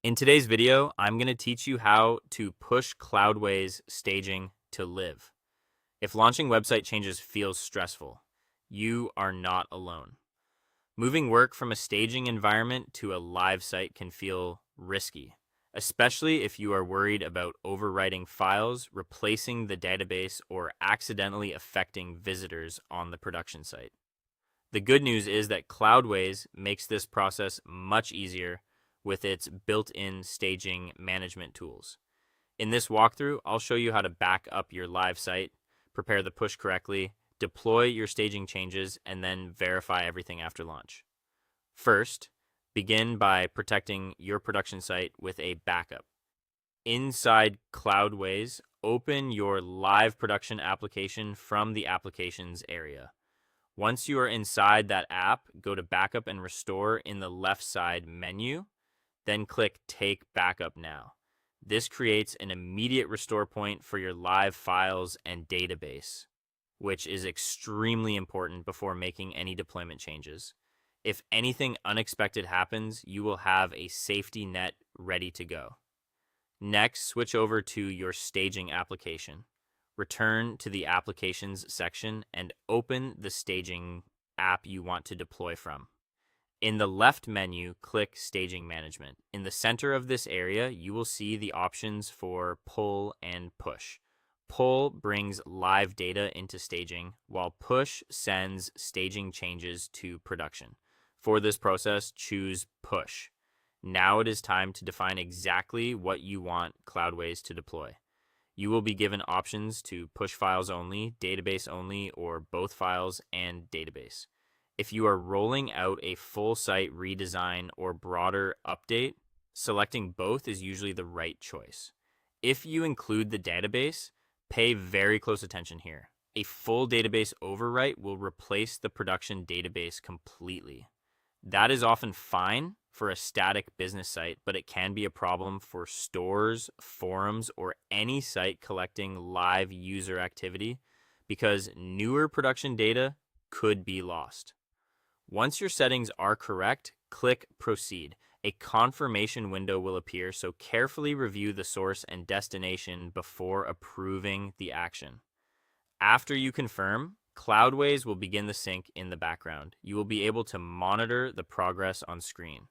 In today's video, I'm going to teach you how to push Cloudways staging to live. If launching website changes feels stressful, you are not alone. Moving work from a staging environment to a live site can feel risky, especially if you are worried about overwriting files, replacing the database, or accidentally affecting visitors on the production site. The good news is that Cloudways makes this process much easier with its built-in staging management tools. In this walkthrough, I'll show you how to back up your live site, prepare the push correctly, deploy your staging changes, and then verify everything after launch. First, begin by protecting your production site with a backup. Inside Cloudways, open your live production application from the Applications area. Once you are inside that app, go to Backup and Restore in the left side menu, then click Take Backup Now. This creates an immediate restore point for your live files and database, which is extremely important before making any deployment changes. If anything unexpected happens, you will have a safety net ready to go. Next, switch over to your staging application. Return to the Applications section and open the staging app you want to deploy from. In the left menu, click Staging Management. In the center of this area, you will see the options for Pull and Push. Pull brings live data into staging, while Push sends staging changes to production. For this process, choose Push. Now it is time to define exactly what you want Cloudways to deploy. You will be given options to push files only, database only, or both files and database. If you are rolling out a full site redesign or broader update, selecting both is usually the right choice. If you include the database, pay very close attention here. A full database overwrite will replace the production database completely. That is often fine for a static business site, but it can be a problem for stores, forums, or any site collecting live user activity because newer production data could be lost. Once your settings are correct, click Proceed. A confirmation window will appear, so carefully review the source and destination before approving the action. After you confirm, Cloudways will begin the sync in the background. You will be able to monitor the progress on screen.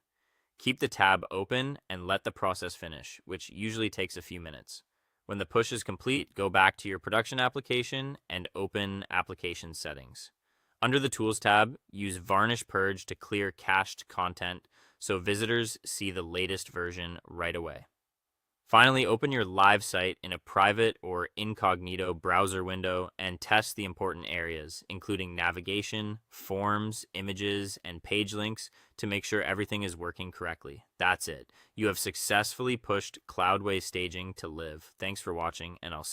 Keep the tab open and let the process finish, which usually takes a few minutes. When the push is complete, go back to your production application and open Application Settings. Under the Tools tab, use Varnish Purge to clear cached content so visitors see the latest version right away. Finally, open your live site in a private or incognito browser window and test the important areas, including navigation, forms, images, and page links to make sure everything is working correctly. That's it. You have successfully pushed Cloudways staging to live. Thanks for watching, and I'll see you